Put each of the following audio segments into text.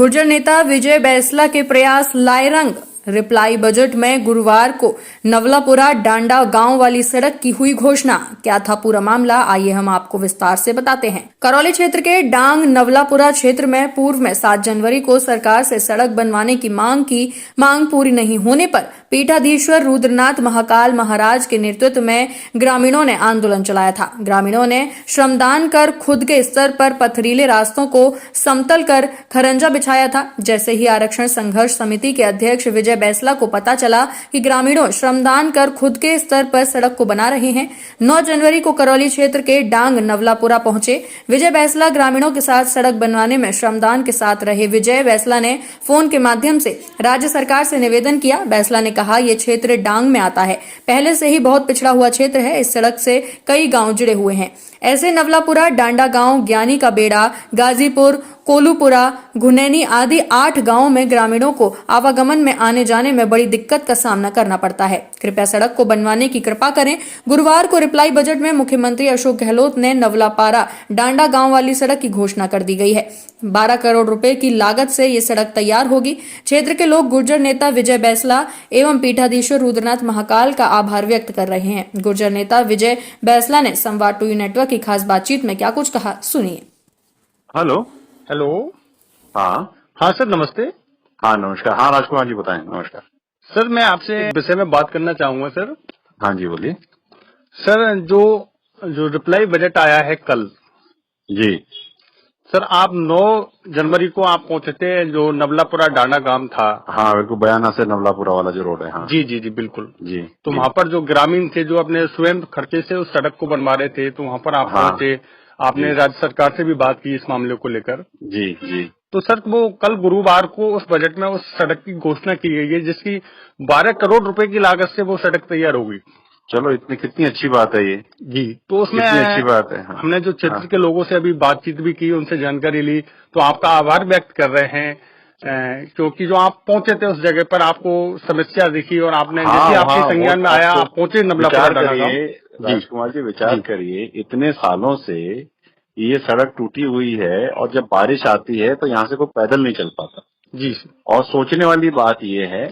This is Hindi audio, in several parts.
गुर्जर नेता विजय बैंसला के प्रयास लाए रंग। रिप्लाई बजट में गुरुवार को नवलापुरा डांडा गांव वाली सड़क की हुई घोषणा। क्या था पूरा मामला, आइए हम आपको विस्तार से बताते हैं। करौली क्षेत्र के डांग नवलापुरा क्षेत्र में पूर्व में 7 जनवरी को सरकार से सड़क बनवाने की मांग पूरी नहीं होने पर पीठाधीश्वर रुद्रनाथ महाकाल महाराज के नेतृत्व में ग्रामीणों ने आंदोलन चलाया था। ग्रामीणों ने श्रमदान कर खुद के स्तर पर पथरीले रास्तों को समतल कर खरंजा बिछाया था। जैसे ही आरक्षण संघर्ष समिति के अध्यक्ष विजय बैंसला को पता चला कि ग्रामीणों श्रमदान कर खुद के स्तर पर सड़क को बना रहे हैं, 9 जनवरी को करौली क्षेत्र के डांग नवलापुरा पहुंचे विजय बैंसला। ग्रामीणों के साथ सड़क बनवाने में श्रमदान के साथ रहे विजय बैंसला ने फोन के माध्यम से राज्य सरकार से निवेदन किया। बैंसला ने कहा, ये क्षेत्र डांग में आता है, पहले से ही बहुत पिछड़ा हुआ क्षेत्र है, इस सड़क से कई गांव जुड़े हुए हैं। ऐसे नवलापुरा, डांडा गांव, ज्ञानी का बेड़ा, गाजीपुर, कोलूपुरा, घुनैनी आदि 8 गांवों में ग्रामीणों को आवागमन में आने जाने में बड़ी दिक्कत का सामना करना पड़ता है। कृपया सड़क को बनवाने की कृपा करें। गुरुवार को रिप्लाई बजट में मुख्यमंत्री अशोक गहलोत ने नवलापारा डांडा गांव वाली सड़क की घोषणा कर दी गई है। 12 करोड़ रुपए की लागत से ये सड़क तैयार होगी। क्षेत्र के लोग गुर्जर नेता विजय बैंसला एवं पीठाधीश्वर रुद्रनाथ महाकाल का आभार व्यक्त कर रहे हैं। गुर्जर नेता विजय बैंसला ने संवाद टू नेटवर्क की खास बातचीत में क्या कुछ कहा, सुनिए। Hello hello. हाँ सर, नमस्ते। हाँ नमस्कार। हाँ राजकुमार जी बताएं। नमस्कार सर, मैं आपसे विषय में बात करना चाहूंगा सर। हाँ जी बोलिए। सर, जो रिप्लाई बजट आया है कल जी सर, आप 9 जनवरी को आप पहुंचे थे, जो नवलापुरा डांडा गांव था। हाँ बिल्कुल, बयाना से नवलापुरा वाला जो रोड है। हाँ जी जी जी बिल्कुल जी। तो वहाँ पर जो ग्रामीण थे, जो अपने स्वयं खर्चे से उस सड़क को बनवा रहे थे, तो वहाँ पर आप पहुंचे, आपने राज्य सरकार से भी बात की इस मामले को लेकर। जी जी। तो सर, वो कल गुरुवार को उस बजट में उस सड़क की घोषणा की गई है, जिसकी 12 करोड़ रुपए की लागत से वो सड़क तैयार होगी। चलो, कितनी अच्छी बात है ये। जी, तो उसमें अच्छी बात है। हाँ। हमने जो क्षेत्र के लोगों से अभी बातचीत भी की, उनसे जानकारी ली, तो आपका आभार व्यक्त कर रहे हैं, क्योंकि जो आप पहुंचे थे उस जगह पर, आपको समस्या दिखी और आपने जैसे आपके संज्ञान में आया, आप पहुंचे नवलापुरा। राजकुमार जी विचार करिए, इतने सालों से ये सड़क टूटी हुई है और जब बारिश आती है तो यहाँ से कोई पैदल नहीं चल पाता जी। और सोचने वाली बात ये है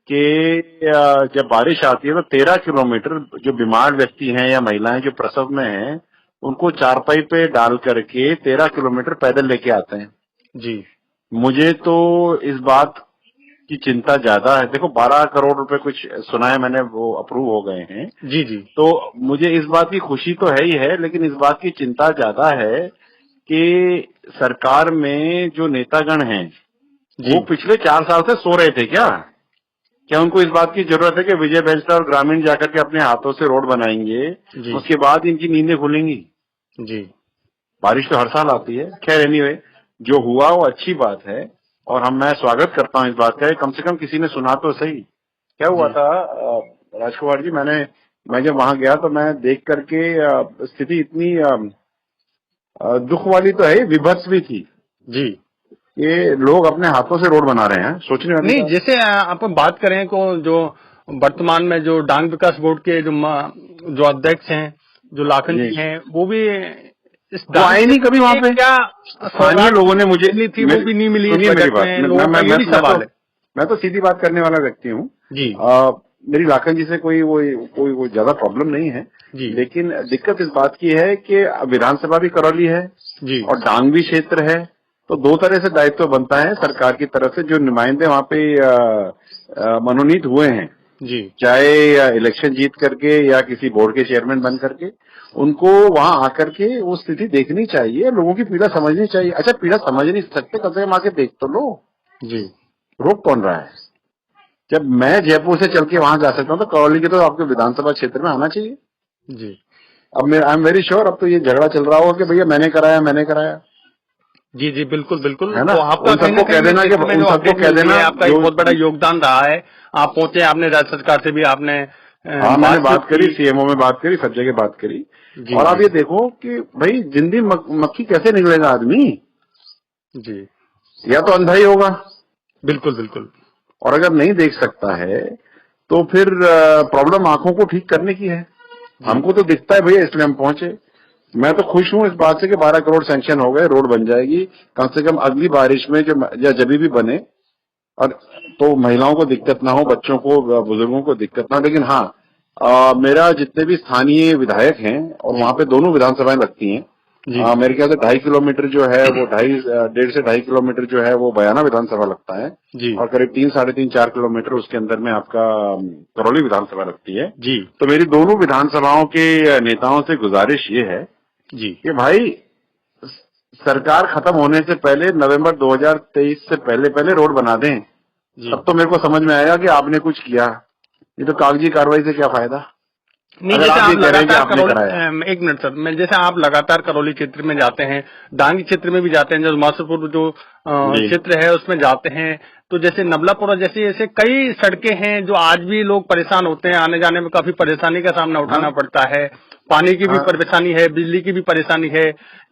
कि जब बारिश आती है तो 13 किलोमीटर जो बीमार व्यक्ति हैं या महिलाएं जो प्रसव में हैं, उनको चारपाई पे डाल करके 13 किलोमीटर पैदल लेके आते हैं। जी। मुझे तो इस बात की चिंता ज्यादा है। देखो, 12 करोड़ रुपए कुछ सुना है मैंने, वो अप्रूव हो गए हैं। जी जी। तो मुझे इस बात की खुशी तो है ही है, लेकिन इस बात की चिंता ज्यादा है कि सरकार में जो नेतागण हैं वो पिछले 4 साल से सो रहे थे क्या उनको इस बात की जरूरत है कि विजय बैंसला और ग्रामीण जाकर के अपने हाथों से रोड बनाएंगे, उसके बाद इनकी नींदें खुलेंगी? जी। बारिश तो हर साल आती है। खैर एनीवे, जो हुआ वो अच्छी बात है और मैं स्वागत करता हूँ इस बात का। कम से कम किसी ने सुना तो सही। क्या हुआ था राजकुमार जी, मैं जब वहां गया तो मैं देख करके स्थिति इतनी दुख वाली तो है, विभत्स भी थी जी। ये लोग अपने हाथों से रोड बना रहे हैं, सोचने वाली नहीं। जैसे आप बात करें को, जो वर्तमान में जो डांग विकास बोर्ड के जो अध्यक्ष हैं, जो लाखन जी हैं, वो भी वो आए नहीं कभी वहाँ पे। क्या स्थानीय लोगों ने मुझे थी, वो भी नहीं मिली। मैं तो सीधी बात करने वाला व्यक्ति हूँ जी। मेरी लाखन जी से कोई ज्यादा प्रॉब्लम नहीं है जी। लेकिन दिक्कत इस बात की है कि विधानसभा भी करौली है जी और डांग भी क्षेत्र है, तो 2 तरह से दायित्व बनता है सरकार की तरफ से। जो नुमाइंदे वहाँ पे मनोनीत हुए हैं जी, चाहे इलेक्शन जीत करके या किसी बोर्ड के चेयरमैन बन करके, उनको वहां आकर के वो स्थिति देखनी चाहिए, लोगों की पीड़ा समझनी चाहिए। अच्छा, पीड़ा समझ नहीं सकते, कम से कम आके देख तो लो जी। रोक कौन रहा है? जब मैं जयपुर से चल के वहां जा सकता हूँ तो करौली के तो आपके विधानसभा क्षेत्र में आना चाहिए जी। अब आई एम वेरी श्योर अब तो ये झगड़ा चल रहा होगा कि भैया मैंने कराया। जी जी बिल्कुल बिल्कुल। है ना? तो आपका सबको कह देना कि आपका बहुत बड़ा योगदान रहा है। आप पहुंचे, आपने राज्य सरकार से भी आपने मैंने बात करी, सीएमओ में बात करी, सब जगह बात करी। और आप ये देखो कि भाई जिंदी मक्खी कैसे निकलेगा आदमी जी, या तो अंधा ही होगा। बिल्कुल बिल्कुल। और अगर नहीं देख सकता है तो फिर प्रॉब्लम आंखों को ठीक करने की है। हमको तो दिखता है भैया, इसलिए हम पहुंचे। मैं तो खुश हूँ इस बात से कि 12 करोड़ सैंक्शन हो गए, रोड बन जाएगी। कम से कम अगली बारिश में जो या जब भी बने और तो महिलाओं को दिक्कत ना हो, बच्चों को, बुजुर्गों को दिक्कत ना हो। लेकिन हाँ, मेरा जितने भी स्थानीय विधायक हैं और वहाँ पे दोनों विधानसभाएं लगती हैं, मेरे ख्याल से 2.5 किलोमीटर जो है वो 1.5 से 2.5 किलोमीटर जो है वो बयाना विधानसभा लगता है जी। और करीब 3, 3.5, 4 किलोमीटर उसके अंदर में आपका करौली विधानसभा लगती है जी। तो मेरी दोनों विधानसभाओं के नेताओं से गुजारिश ये है जी कि भाई सरकार खत्म होने से पहले नवंबर 2023 से पहले रोड बना दें। तब तो मेरे को समझ में आएगा कि आपने कुछ किया। ये तो कागजी कार्रवाई से क्या फायदा। नहीं, जैसे आप लगातार करौली, एक मिनट सर, मैं जैसे आप लगातार करौली क्षेत्र में जाते हैं, डांगी क्षेत्र में भी जाते हैं, जो मासुपुर जो क्षेत्र है उसमें जाते हैं, तो जैसे नवलापुरा जैसे ऐसे कई सड़कें हैं जो आज भी लोग परेशान होते हैं, आने जाने में काफी परेशानी का सामना उठाना पड़ता है। पानी की भी परेशानी है, बिजली की भी परेशानी है,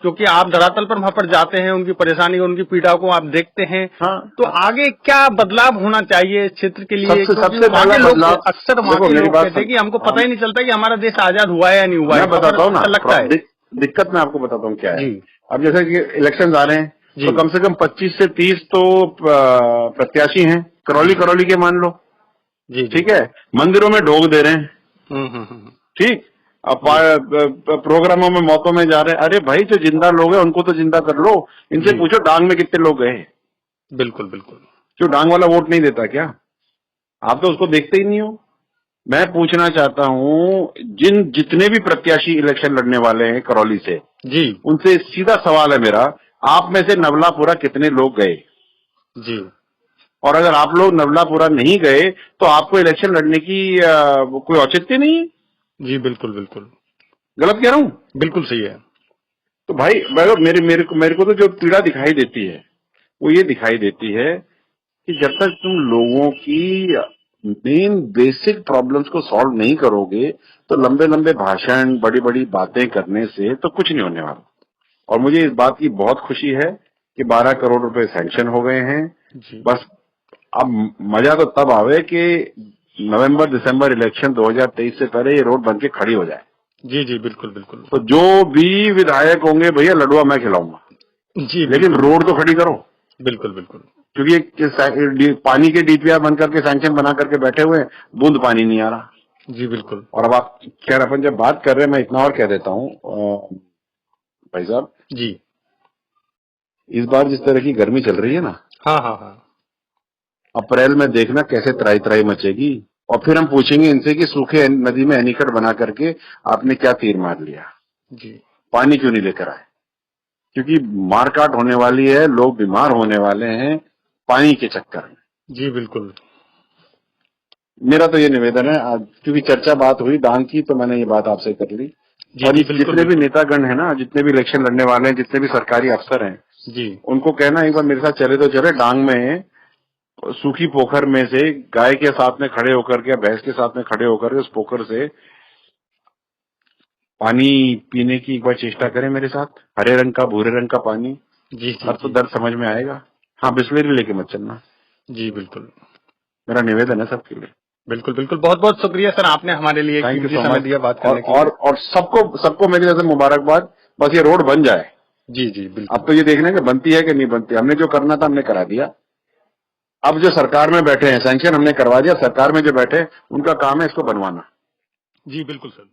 क्योंकि आप धरातल पर वहां पर जाते हैं, उनकी परेशानी उनकी पीड़ा को आप देखते हैं। तो आगे क्या बदलाव होना चाहिए क्षेत्र के लिए? सबसे पहला बदलाव, अक्सर वहाँ के लोग कहते हैं कि हमको पता ही नहीं चलता कि हमारा देश आजाद हुआ है या नहीं हुआ है। मैं बताता हूँ ना, लगता है दिक्कत मैं आपको बताता हूँ क्या है। अब जैसे कि इलेक्शन आ रहे हैं तो कम से कम 25 से 30 तो प्रत्याशी हैं, करौली के मान लो, ठीक है, मंदिरों में ढोक दे रहे हैं, ठीक, अब प्रोग्रामों में मौतों में जा रहे हैं। अरे भाई, जो जिंदा लोग हैं उनको तो जिंदा कर लो। इनसे पूछो डांग में कितने लोग गए। बिल्कुल बिल्कुल। जो डांग वाला वोट नहीं देता क्या? आप तो उसको देखते ही नहीं हो। मैं पूछना चाहता हूँ जितने भी प्रत्याशी इलेक्शन लड़ने वाले हैं करौली से जी, उनसे सीधा सवाल है मेरा, आप में से नवलापुरा कितने लोग गए जी? और अगर आप लोग नवलापुरा नहीं गए तो आपको इलेक्शन लड़ने की कोई औचित्य नहीं है जी। बिल्कुल बिल्कुल। गलत कह रहा हूँ? बिल्कुल सही है। तो भाई मेरे को तो जो पीड़ा दिखाई देती है वो ये दिखाई देती है कि जब तक तुम लोगों की मेन बेसिक प्रॉब्लम्स को सॉल्व नहीं करोगे तो लंबे लंबे भाषण, बड़ी बड़ी बातें करने से तो कुछ नहीं होने वाला। और मुझे इस बात की बहुत खुशी है कि 12 करोड़ रुपए सैंक्शन हो गए हैं जी। बस अब मजा तो तब आवे कि नवंबर दिसंबर इलेक्शन 2023 से पहले ये रोड बन के खड़ी हो जाए। जी जी बिल्कुल बिल्कुल। तो जो भी विधायक होंगे भैया, लडुआ मैं खिलाऊंगा जी, लेकिन रोड तो खड़ी करो। बिल्कुल बिल्कुल। क्योंकि पानी के डीपीआर बन करके सैंक्शन बना करके बैठे हुए हैं, बूंद पानी नहीं आ रहा जी। बिल्कुल। और अब आप खैर अपन जब बात कर रहे हैं, मैं इतना और कह देता हूँ भाई साहब जी, इस बार जिस तरह की गर्मी चल रही है ना, हाँ, अप्रैल में देखना कैसे त्राई त्राई मचेगी। और फिर हम पूछेंगे इनसे कि सूखे नदी में एनीकट बना करके आपने क्या तीर मार लिया जी, पानी क्यों नहीं लेकर आए? क्योंकि मारकाट होने वाली है, लोग बीमार होने वाले हैं पानी के चक्कर में जी। बिल्कुल। मेरा तो ये निवेदन है, क्योंकि चर्चा बात हुई डांग की तो मैंने ये बात आपसे कर ली जी। और जितने भी नेतागण है ना, जितने भी इलेक्शन लड़ने वाले हैं, जितने भी सरकारी अफसर हैं जी, उनको कहना एक बार मेरे साथ चले तो चले, डांग में सूखी पोखर में से गाय के साथ में खड़े होकर के, भैंस के साथ में खड़े होकर के उस पोखर से पानी पीने की एक बार चेष्टा करें मेरे साथ। हरे रंग का, भूरे रंग का पानी जी, अब तो दर्द समझ में आएगा। हाँ, बिस्लेरी लेके मत चलना जी। बिल्कुल, मेरा निवेदन है सबके लिए। बिल्कुल बिल्कुल। बहुत बहुत शुक्रिया सर, आपने हमारे लिए समय दिया बात करने के लिए। और सबको मेरी तरफ से मुबारकबाद। बस ये रोड बन जाए जी जी बिल्कुल। अब तो ये देखना है कि बनती है कि नहीं बनती। हमने जो करना था हमने करा दिया। अब जो सरकार में बैठे हैं, सैंक्शन हमने करवा दिया, सरकार में जो बैठे उनका काम है इसको बनवाना जी। बिल्कुल सर।